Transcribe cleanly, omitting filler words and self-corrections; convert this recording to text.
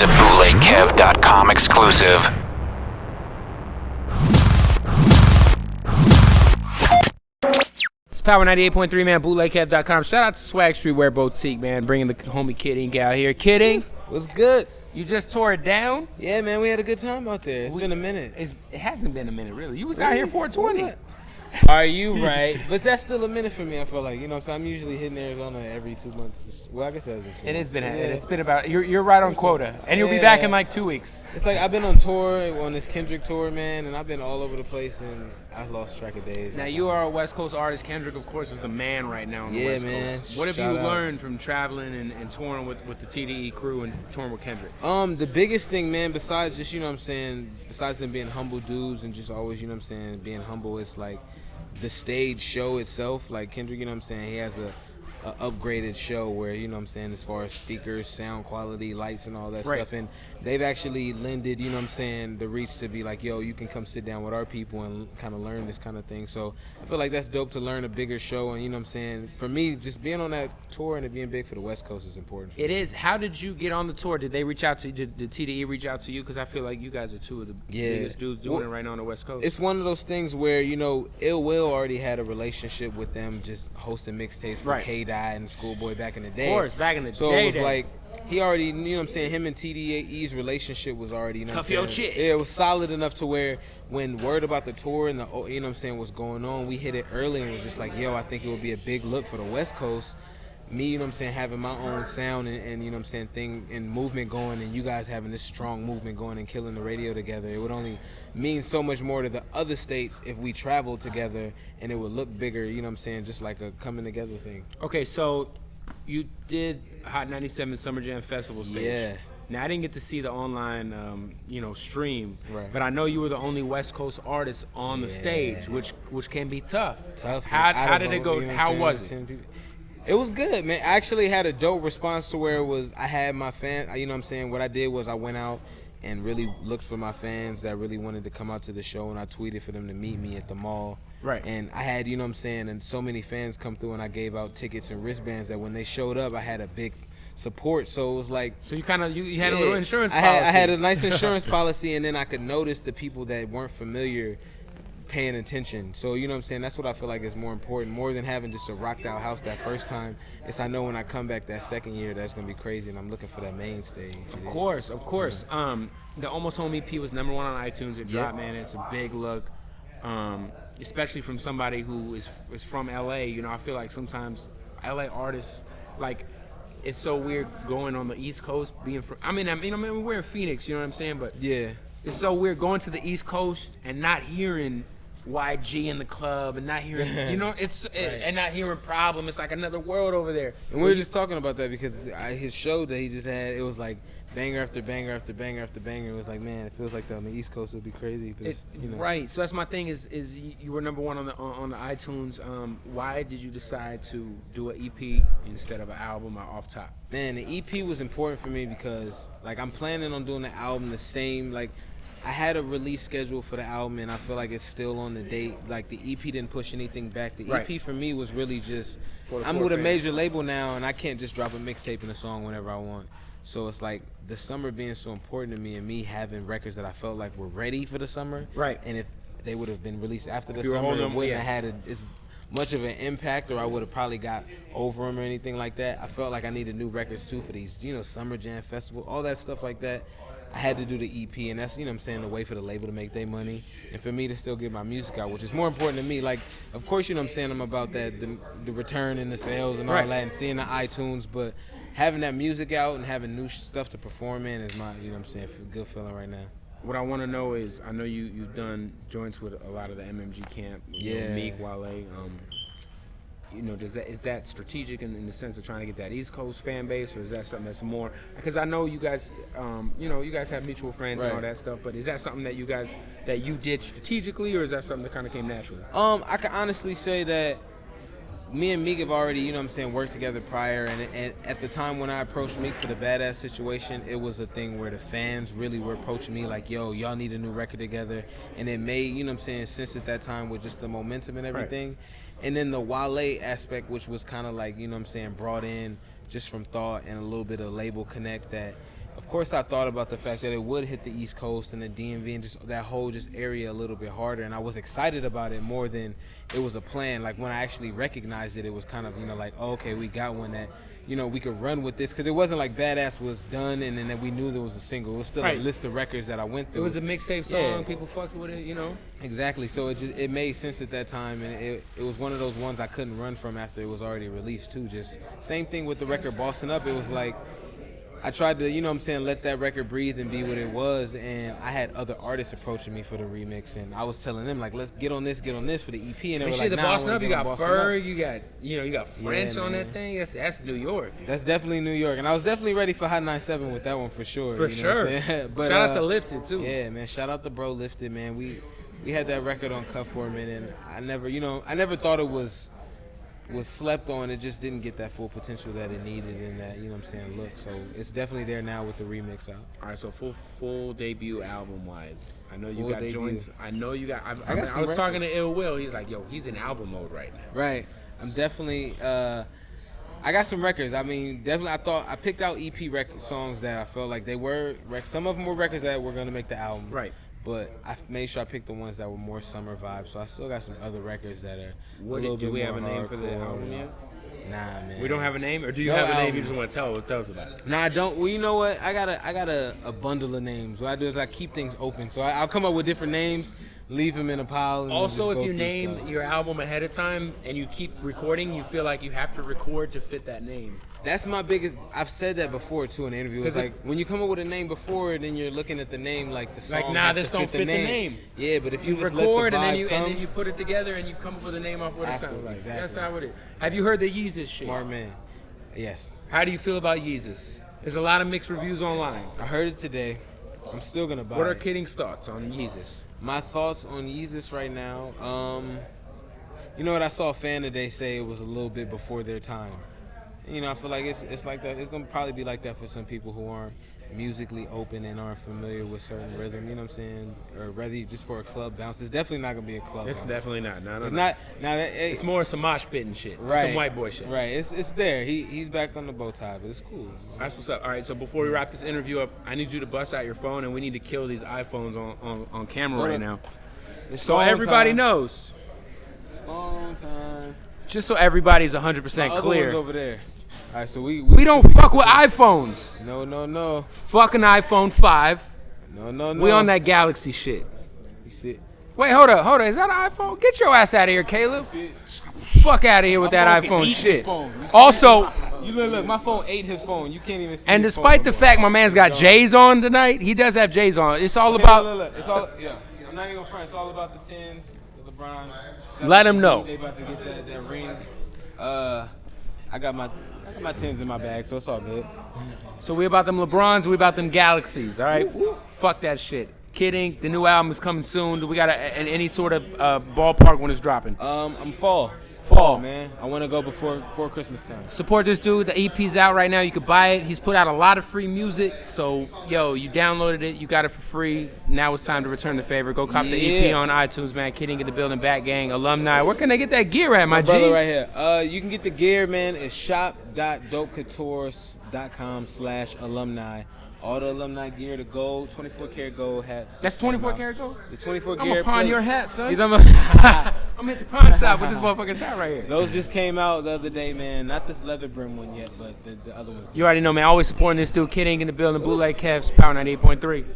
a BootlegKev.com exclusive. It's Power 98.3, man. BootlegKev.com. Shout out to Swag Streetwear Boutique, man. Bringing the homie Kid Ink out here. Kid Ink, What's good? you just tore it down? Yeah, man, we had a good time out there. It's been a minute. It hasn't been a minute, really. You was out here 420. Are you right? But that's still a minute for me, I feel like. You know what I'm saying? I'm usually hitting Arizona every 2 months. Well, I guess that's been 2 months. It has been. Yeah. It's been about. You're right on quota, and you'll be back in like 2 weeks. It's like I've been on tour, on this Kendrick tour, man, and I've been all over the place, and I've lost track of days. Now you are a West Coast artist. Kendrick, of course, is the man right now on the West man. Coast. What have you learned from traveling and touring with the TDE crew and touring with Kendrick? The biggest thing, man, besides just, you know what I'm saying, besides them being humble dudes and just always, you know what I'm saying, being humble, it's like the stage show itself. Like Kendrick, you know what I'm saying, he has a upgraded show where, you know what I'm saying, as far as speakers, sound quality, lights and all that stuff, and they've actually lended, you know what I'm saying, the reach to be like, yo, you can come sit down with our people and kind of learn this kind of thing. So I feel like that's dope to learn a bigger show, and you know what I'm saying, for me, just being on that tour and it being big for the West Coast is important. It is. How did you get on the tour? Did they reach out to you? Did TDE reach out to you? Because I feel like you guys are two of the biggest dudes doing it right now on the West Coast. It's one of those things where, you know, Ill Will already had a relationship with them, just hosting mixtapes for K-Dot and Schoolboy back in the day. Of course, back in the day. So it was like, he already, you know what I'm saying, him and TDE's relationship was already, you know what I'm saying, it was solid enough to where when word about the tour and the, you know what I'm saying, was going on, we hit it early and it was just like, yo, I think it would be a big look for the West Coast. Me, you know what I'm saying, having my own sound and you know what I'm saying, thing and movement going, and you guys having this strong movement going and killing the radio together. It would only mean so much more to the other states if we traveled together, and it would look bigger, you know what I'm saying, just like a coming together thing. Okay, so you did Hot 97 Summer Jam Festival stage. Yeah. Now, I didn't get to see the online, stream, Right. but I know you were the only West Coast artist on the stage, which can be tough. Tough. How did it go? You know How was it? It was good, man. I actually had a dope response to where it was, I had my fan, you know what I'm saying, what I did was I went out and really looked for my fans that really wanted to come out to the show, and I tweeted for them to meet me at the mall. Right. And I had, you know what I'm saying, and so many fans come through, and I gave out tickets and wristbands that when they showed up, I had a big support. So it was like, so you kind of you had a little insurance policy. I had a nice insurance policy, and then I could notice the people that weren't familiar paying attention. So you know what I'm saying, that's what I feel like is more important, more than having just a rocked out house that first time. It's I know when I come back that second year, that's gonna be crazy, and I'm looking for that main stage. Of course. The Almost Home EP was #1 on iTunes. It dropped, man. It's a big look, especially from somebody who is from LA. You know, I feel like sometimes LA artists, like, it's so weird going on the East Coast, being from. I mean, we're in Phoenix. You know what I'm saying? But Yeah. it's so weird going to the East Coast and not hearing YG in the club and not hearing, you know, and not hearing Problem. It's like another world over there. And we were just talking about that because his show that he just had, it was like banger after banger after banger after banger. It was like, man, it feels like that on the East Coast would be crazy. You know. Right. So that's my thing. Is you were #1 on the iTunes. Why did you decide to do an EP instead of an album or off top? Man, the EP was important for me because, like, I'm planning on doing the album the same, like, I had a release schedule for the album, and I feel like it's still on the date. Like, the EP didn't push anything back. The EP for me was really just, I'm with a major label now, and I can't just drop a mixtape and a song whenever I want. So it's like the summer being so important to me, and me having records that I felt like were ready for the summer. Right. And if they would have been released after the summer, it wouldn't have had as much of an impact, or I would have probably got over them or anything like that. I felt like I needed new records too for these, you know, Summer Jam Festival, all that stuff like that. I had to do the EP, and that's, you know what I'm saying, the way for the label to make their money and for me to still get my music out, which is more important to me. Like, of course, you know what I'm saying, I'm about that, the return and the sales and all that, and seeing the iTunes, but having that music out and having new stuff to perform in is my, you know what I'm saying, good feeling right now. What I want to know is, I know you've done joints with a lot of the MMG camp, you know, Meek, Wale. You know, is that strategic in the sense of trying to get that East Coast fan base, or is that something that's more? Because I know you guys, you guys have mutual friends and all that stuff. But is that something that you did strategically, or is that something that kind of came naturally? I can honestly say that me and Meek have already, you know what I'm saying, worked together prior, and at the time when I approached Meek for the Badass situation, it was a thing where the fans really were approaching me like, yo, y'all need a new record together, and it made, you know what I'm saying, sense at that time with just the momentum and everything. And then the Wale aspect, which was kind of like, you know what I'm saying, brought in just from thought and a little bit of label connect, that of course, I thought about the fact that it would hit the East Coast and the DMV and just that whole just area a little bit harder. And I was excited about it more than it was a plan. Like, when I actually recognized it, it was kind of, like, oh, okay, we got one that, we could run with this. Because it wasn't like Badass was done and then that we knew there was a single. It was still a list of records that I went through. It was a mixtape song. People fucked with it, Exactly. So it made sense at that time. And it was one of those ones I couldn't run from after it was already released, too. Just same thing with the record Bossing Up. It was like, I tried to, let that record breathe and be what it was, and I had other artists approaching me for the remix, and I was telling them, like, let's get on this for the EP, and they were like, the nah, Bossing Up, you got Fur, Up. you got French on that thing. That's New York. That's definitely New York, and I was definitely ready for Hot 97 with that one for sure. For sure. But, shout out to Lifted too. Yeah, man. Shout out to Bro Lifted, man. We had that record on cut for a minute, and I never thought it was slept on. It just didn't get that full potential that it needed in that, look. So it's definitely there now with the remix out. All right, so full debut album wise. I know you Full got debut. joints. I know you got. I was some talking records. to Ill Will. He's like, yo, he's in album mode right now. Right. I'm definitely. I got some records. I mean, definitely. I picked out EP record songs that I felt like they were. Some of them were records that were gonna make the album. Right. But I made sure I picked the ones that were more summer vibes. So I still got some other records that are a little Do bit we more have a name for the hardcore. album yet? Nah, man. We don't have a name, or do you No have a name album. you just want to tell us about it? No, I don't. Well, you know what? I got a bundle of names. What I do is I keep things open. So I'll come up with different names, leave them in a pile. And Also, just if go you through name stuff. your album ahead of time and you keep recording, you feel like you have to record to fit that name. That's my biggest. I've said that before too in an interview. It's 'Cause like when you come up with a name before, then you're looking at the name like the song. Like, nah, has this to don't fit the name. Yeah, but if you just record let the vibe and come, then you put it together and you come up with a name off what it sounds like. Exactly. That's how it is. Have you heard the Yeezus shit? smart man. Yes, How do you feel about Yeezus? There's a lot of mixed reviews online. I heard it today. I'm still gonna buy What are it. Kidding's thoughts on Yeezus? My thoughts on Yeezus right now. You know what? I saw a fan today say it was a little bit before their time. I feel like it's like that. It's gonna probably be like that for some people who aren't musically open and aren't familiar with certain rhythm. You know what I'm saying? Or rather, just for a club bounce. It's definitely not gonna be a club It's bounce. definitely not. No, It's not. Now It's more some mosh pit and shit. right. Some white boy shit. Right. It's there. He's back on the bow tie, but it's cool. That's what's up. All right, so before we wrap this interview up, I need you to bust out your phone, and we need to kill these iPhones on camera Hold right up. now. It's So phone everybody time. knows. Phone time. Just so everybody's My 100% other one's clear. over there. All right, so We don't fuck with iPhones. No. Fuck an iPhone 5. No. We on that Galaxy shit. You see? Wait, hold up. Is that an iPhone? Get your ass out of here, Caleb. Fuck out of here with that My phone iPhone ate shit. his phone. You see? Also, You look. My phone ate his phone. You can't even see. and his despite phone the no more. fact my man's got J's on tonight, he does have J's on. It's all Okay, about. Look. It's all. Yeah. I'm not even gonna front. It's all about the 10s, the LeBrons. Shout Let out to him know. They about to get that ring. I got my 10s in my bag, so it's all good. So we about them LeBrons, we about them Galaxies, all right? Fuck that shit. Kidding. The new album is coming soon. Do we got any sort of ballpark when it's dropping? I'm fall. Fall. Man. I want to go before Christmas time. Support this dude. The EP's out right now. You can buy it. He's put out a lot of free music. So, yo, you downloaded it. You got it for free. Now it's time to return the favor. Go cop the EP Yeah. on iTunes, man. Kidding in the building, Bat Gang, alumni. Where can they get that gear at, my G? Brother right here. You can get the gear, man. It's shop.dopecouture.com/alumni. All the alumni gear, the gold, 24 karat gold hats. That's 24 karat gold? The 24 I'm karat. gonna pawn plates. your hat, son. He's on I'm at the pawn shop with this motherfucker's hat right here. Those just came out the other day, man. Not this leather brim one yet, but the other ones. You already know, man. Always supporting this dude. Kidding in the building. Bootleg Kev's Power 98.3.